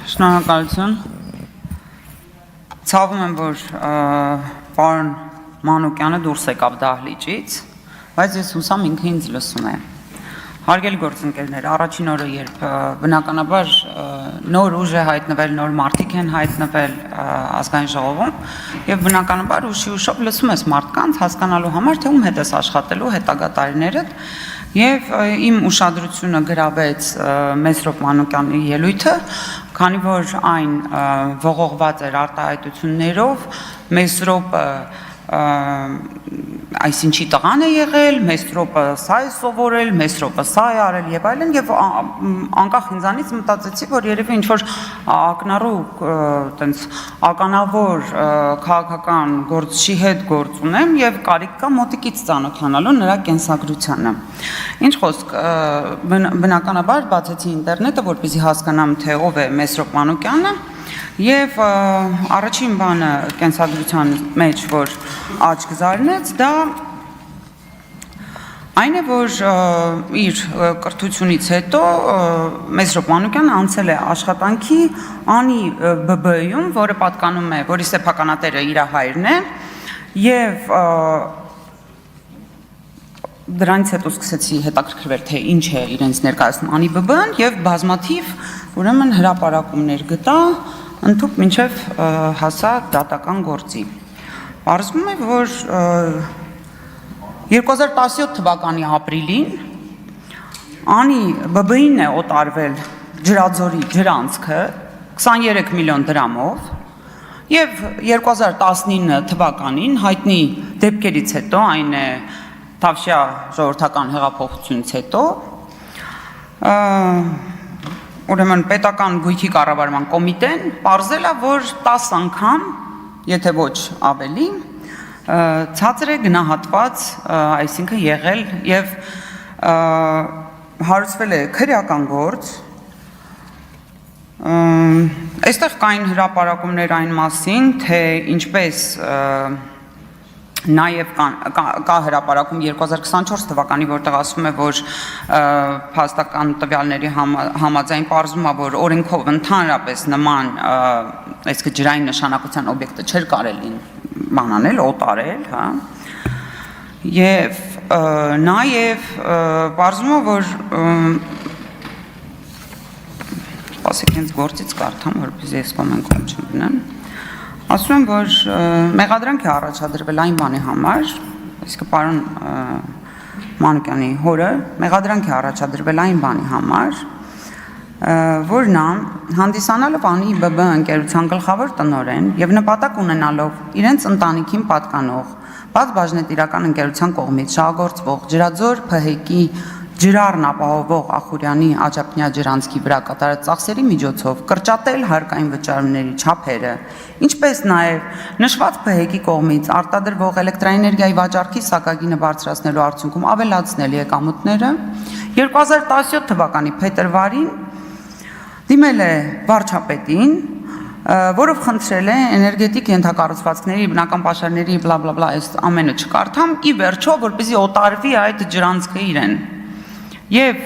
Շնորհակալություն։ Ցավում եմ, որ պարոն Մանուկյանը դուրս եկավ դահլիճից, բայց ես հուսամ ինքը ինձ լսում է։ Հարգելի գործընկերներ, առաջին օրը, երբ բնականաբար նոր ուժ է հայտնվել, նոր մարդիկ են հայտնվել ազգային ժողովում, եւ բնականաբար ուշով լսում ես մարդկանց հասկանալու համար, թե ում հետ ես աշխատելու հետագա տարիներդ, եւ իմ ուշադրությունը գրավեց Մեսրոպ Մանուկյանի ելույթը, քանի որ այն ողողված էր արտահայտություններով, Մեսրոպը այսինչի տղան է եղել, Մեսրոպը սա է սովորել, Մեսրոպը սա է արել եւ այլն, եւ անկախ ինձանից մտածեցի, որ երևի ինչ-որ ակնառու տենց ականավոր քաղաքական գործչի հետ գործ ունեմ եւ կարիք կա մոտիկից ծանոթանալու նրա կենսագրությանը։ Ինչ խոսք, բնականաբար բացեցի ինտերնետը, որպեսզի հասկանամ, թե ով է Մեսրոպ Մանուկյանը, եւ առաջին բանը կենսագրության մեջ, որ աչք զարնեց, դա այն է, որ իր կրթությունից հետո Մեսրոպ Մանուկյանը անցել է աշխատանքի անի ԲԲ-ում, որը պատկանում է, որի սեփականատերը իր հայրն է, եւ դրանից հետո սկսեցի հետաքրքրվել, թե ինչ է իրենց ներկայացնում անի ԲԲ-ն, եւ բազմաթիվ ուրեմն հրապարակումներ գտա, ընդհուպ մինչև հասա դատական գործի։ Պարզվում է, որ 2017 թվականի ապրիլին անի ԲԲ-ին է օտարվել Ջրաձորի ջրանցքը 23 միլիոն դրամով եւ 2019 թվականին հայտնի դեպքերից հետո, այն է Թավշյա ժողովրդական հեղափոխությունից հետո, ուրեմն պետական գույքի կառավարման կոմիտեն պարզել է, որ 10 անգամ, եթե ոչ ավելի, ցածր է գնահատված, այսինքն եղել եւ հարուցվել է քրեական գործ, այստեղ կային հրապարակումներ այն մասին, թե ինչպես նաև կա հրապարակում 2024 թվականի, որտեղ ասում է, որ փաստական տվյալների համաձայն պարզվում է, որ օրենքով ընդհանրապես նման այսինքն ջրային նշանակության օբյեկտը չէր կարելի բանանել, օտարել, հա։ Եվ նաև պարզվում է, որ սպասեք ինձ գործից կարդամ, որպեսզի ես կոմենտում չմտնեմ։ Ասում եմ, որ մեղադրանք է առաջադրվել այն բանի համար, այսինքն պարոն Մանուկյանի հորը մեղադրանք է առաջադրվել այն բանի համար, որ նա հանդիսանալով անի ԲԲ ընկերության գլխավոր տնօրեն եւ նպատակ ունենալով իրենց ընտանիքին պատկանող բաց բաժնետիրական ընկերության կողմից շահագործվող Ջրաձոր ՓՀԿ-ի ջրառն ապահովող Ախուրյանի Աջափնյա ջրանցքի վրա կատարած ծախսերի միջոցով կրճատել հարկային վճարումների չափերը, ինչպես նաև նշված ՓՀԿ-ի կողմից արտադրվող էլեկտրաէներգիայի վաճառքի սակագինը բարձրացնելու արդյունքում ավելացնել եկամուտները, 2017 թվականի փետրվարին դիմել է վարչապետին, որով խնդրել է էներգետիկ ենթակառուցվածքների, բնական պաշարների բլա այս ամենը չկարդամ, ի վերջո, որպեսզի օտարվի այդ ջրանցքը իրեն։ Եվ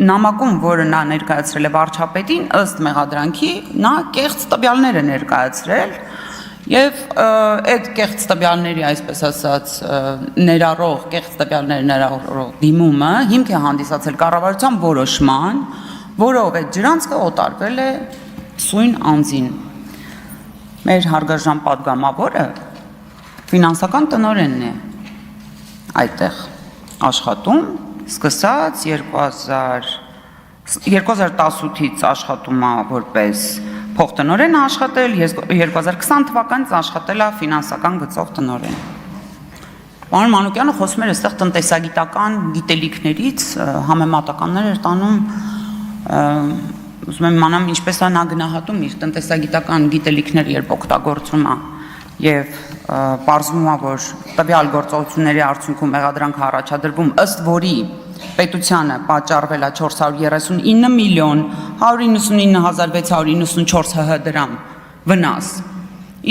նամակում, որը նա ներկայացրել է վարչապետին, ըստ մեղադրանքի, նա կեղծ տվյալներ է ներկայացրել եւ այդ կեղծ տվյալների, այսպես ասած, ներառող կեղծ տվյալներ ներառող դիմումը հիմք է հանդիսացել կառավարության որոշման, որով այդ ջրանցքը օտարվել է սույն անձին։ Մեր հարգարժան պատգամավորը ֆինանսական տնօրենն է այդտեղ աշխատում, սկսած 2018-ից աշխատում է որպես փոխտնօրեն աշխատել, 2020 թվականից աշխատել է ֆինանսական գծով տնօրեն։ Պարոն Մանուկյանը խոսում էր այստեղ տնտեսագիտական գիտելիքներից, համեմատականներ էր տանում, ուզում եմ իմանամ ինչպես է նա գնահատում իր տնտեսագիտական գիտելիքները, երբ օգտագործում է եւ պարզվում է, որ տվյալ գործողությունների արդյունքում մեղադրանք առաջադրվում, ըստ որի պետությանը պատճառվել է 439 միլիոն 199,694 ՀՀ դրամ վնաս։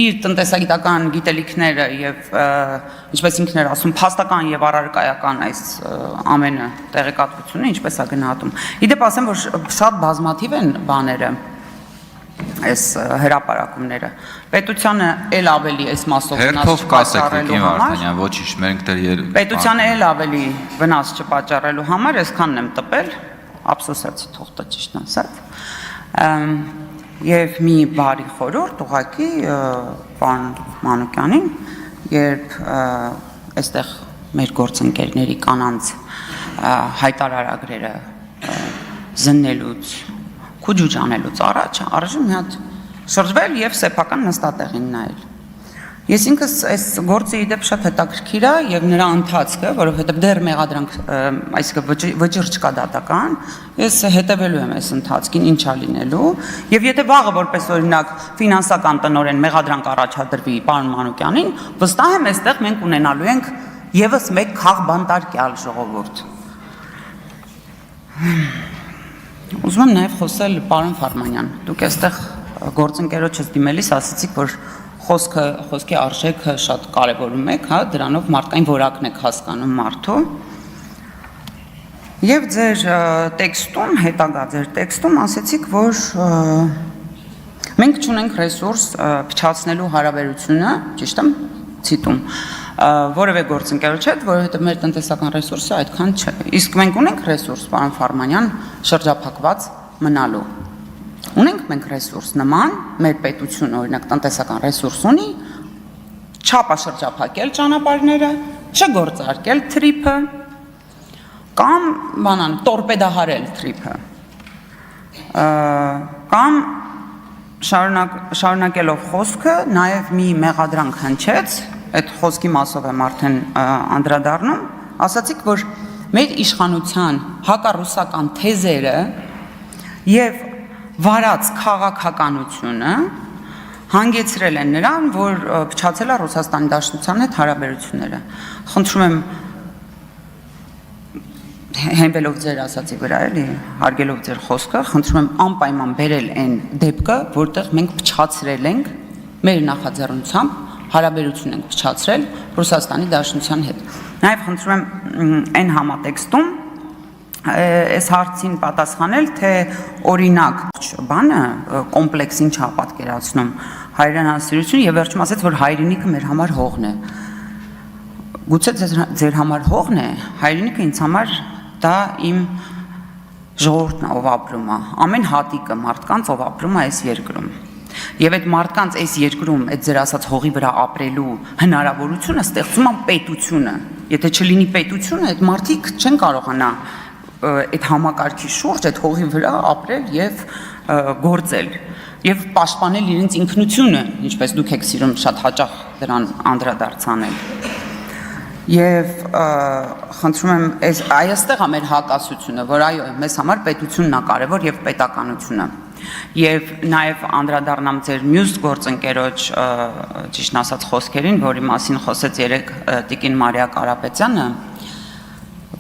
Իր տնտեսագիտական գիտելիքները եւ ինչպես ինքն էր ասում, փաստական եւ առարկայական այս ամենը տեղեկատվությունը ինչպես է գնահատում։ Իդեպ ասեմ, որ շատ բազմաթիվ են բաները, այս հրապարակումները։ Պետությանը էլ ավելի այս մասով Հերթով կասեք Վիկին Վարդանյան, ոչինչ, մենք դեռ պետությանը էլ ավելի վնաս չպատճառելու համար այսքանն եմ տպել, ափսոսացի թողտա ճիշտ ասած։ Եվ մի բարի խորհուրդ ուղղակի պարոն Մանուկյանին, երբ այստեղ մեր գործընկերների կանանց հայտարարագրերը զննելուց, քուջուջ անելուց առաջ արժի մի հատ շրջվել եւ սեփական նստատեղին նայել։ Ես ինքս այս գործը իդեպ շատ հետաքրքիր է եւ նրա ընթացքը, որովհետեւ դեռ մեղադրանք, այսինքն վճիռ չկա դատական, ես հետևելու եմ այս ընթացքին ինչա լինելու եւ եթե վաղը որպես օրինակ ֆինանսական տնօրեն մեղադրանք առաջադրվի պարոն Մանուկյանին, վստահ եմ այստեղ մենք ունենալու ենք եւս մեկ քաղբանտարկյալ ժողովուրդ։ Ուզում եմ նաև խոսել պարոն Ֆարմանյան, դուք այստեղ գործընկերոջս դիմելիս ասացիք, որ խոսքի արժեքը շատ կարևորում եք, հա, դրանով մարդկային որակն եք հասկանում մարդու։ Եվ ձեր տեքստում, հետագա ձեր տեքստում ասացիք, որ մենք չունենք ռեսուրս փչացնելու հարաբերությունը, ճիշտ եմ, ցիտում, որևէ գործընկերոջ հետ, որովհետև մեր տնտեսական ռեսուրսը այդքան չէ։ Իսկ մենք ունենք ռեսուրս, պարոն Ֆարմանյան, շրջափակված մնալու։ Ունենք մենք ռեսուրս նման, մեր պետությունը օրինակ տնտեսական ռեսուրս ունի, չափաշրջափակել ճանապարհները, չգործարկել թրիփը, կամ բանան տորպեդահարել թրիփը, կամ շարունակելով խոսքը նաև մի մեղադրանք հնչեց, այդ խոսքի մասով եմ արդեն անդրադառնում, ասացիք, որ մեր իշխանության հակառուսական թեզերը եւ վարած քաղաքականությունը հանգեցրել են նրան, որ փչացել է Ռուսաստանի Դաշնության հետ հարաբերությունները։ Խնդրում եմ հենվելով ձեր ասացի վրա էլի, հարգելով ձեր խոսքը, խնդրում եմ անպայման բերել այն դեպքը, որտեղ մենք փչացրել ենք մեր նախաձեռնությամբ հարաբերություն ենք փչացրել Ռուսաստանի Դաշնության հետ։ Նաև խնդրում եմ այն համատեքստում այս հարցին պատասխանել, թե օրինակ բանը կոմպլեքսին չա պատկերացնում հայրենասիրություն եւ վերջում ասեց, որ հայրենիքը մեր համար հողն է։ Գուցե ձեր համար հողն է, հայրենիքը ինձ համար դա իմ ժողովուրդն է, ով ապրում է, ամեն հատիկը մարդկանց, ով ապրում է այս երկրում։ Եվ այդ մարդկանց այս երկրում այդ ձեր ասած հողի վրա ապրելու հնարավորությունը ստեղծում է պետությունը։ Եթե չլինի պետությունը, այդ մարդիկ չեն կարողանա այդ համակարգի շուրջ, այդ հողի վրա ապրել եւ գործել եւ պաշտպանել իրենց ինքնությունը, ինչպես դուք եք սիրում շատ հաճախ դրան անդրադարձանել։ Եվ խնդրում եմ այստեղ է մեր հակասությունը, որ այո, մեզ համար պետությունն է կարևոր եւ պետականությունը։ Եվ նաև անդրադառնամ ձեր մյուս գործընկերոջ ճիշտ ասած խոսքերին, որի մասին խոսեց երեք տիկին Մարիա Կարապետյանը,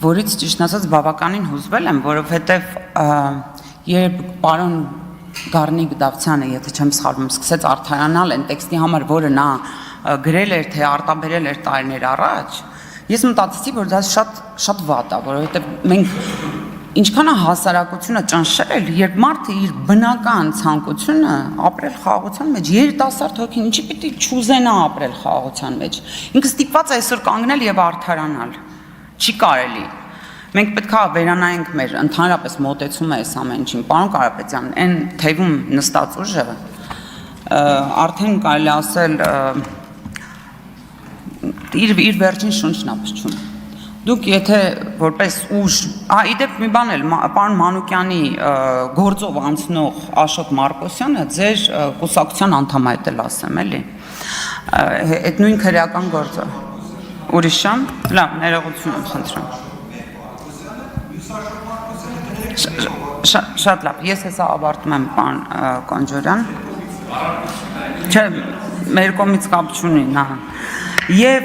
որից ճիշտ ասած բավականին հուզվել եմ, որովհետև երբ պարոն Գառնիկ Դավթյանը, եթե չեմ սխալվում, սկսեց արդարանալ այն տեքստի համար, որը նա գրել էր, թե արտաբերել էր տարիներ առաջ, ես մտածեցի, որ դա շատ վատ է, որովհետև մենք ինչքան է հասարակությունը ճնշել, երբ մարդը իր բնական ցանկությունը ապրել խաղաղության մեջ, երիտասարդ հոգին ինչի պիտի չուզենա ապրել խաղաղության մեջ, ինքը ստիպված է այսօր կանգնել եւ արդարանալ, չի կարելի։ Մենք պետք է վերանայենք մեր ընդհանրապես մոտեցումը այս ամեն ինչին, պարոն Կարապետյան, այն թեվում նստած ուժը արդեն կարելի ասել իր վերջին շունչն է փչում։ Դուք եթե որպես ուժ, իդեպ մի բան էլ, պարոն Մանուկյանի գործով անցնող Աշոտ Մարկոսյանը ձեր կուսակցության անդամ է, էլ ասեմ, էլի, այդ նույն քրեական գործը, ուրիշ եմ, լավ, ներողություն եմ խնդրում։ Շատ լավ, ես հեսա ավարտում եմ, պարոն Կոնջորյան, չէ, մեր կողմից կապ չունի, նա։ Եվ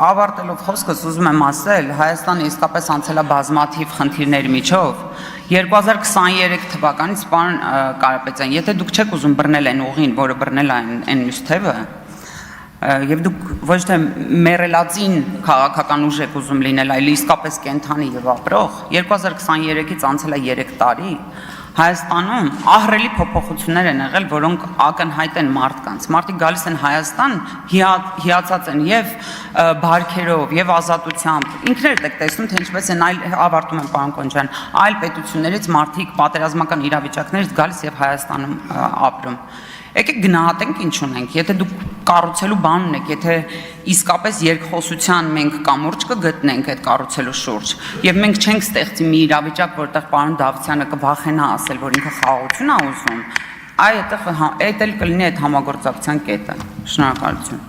ավարտելով խոսքս ուզում եմ ասել, Հայաստանը իսկապես անցել է բազմաթիվ խնդիրների միջով, 2023 թվականից պարոն Կարապետյան, եթե դուք չեք ուզում բռնել այն ուղին, որը բռնել է այն մյուս թևը, եւ դուք ոչ թե մերելածին քաղաքական ուժ եք ուզում լինել, այլ իսկապես կենթանի եւ ապրող, 2023-ից անցել է 3 տարի, Հայաստանում ահռելի փոփոխություններ են եղել, որոնք ակնհայտ են մարդկանց։ Մարդիկ գալիս են Հայաստան, հիացած են եւ բարքերով, եւ ազատությամբ։ Ինքներդ եք տեսնում, թե ինչպես են ավարտում են պարոն Կոնջյան, այլ պետություններից մարդիկ պատերազմական իրավիճակներից գալիս եւ Հայաստանում ապրում։ Եկեք գնահատենք ինչ ունենք, եթե դուք կառուցելու բան ունեք, եթե իսկապես երկխոսության մենք կամուրջ կգտնենք այդ կառուցելու շուրջ, եւ մենք չենք ստեղծի մի իրավիճակ, որտեղ պարոն Դավթյանը կվախենա ասել, որ ինքը խաղաղություն է ուզում, այդտեղ էլ կլինի այդ համագործակցության կետը։ Շնորհակալություն։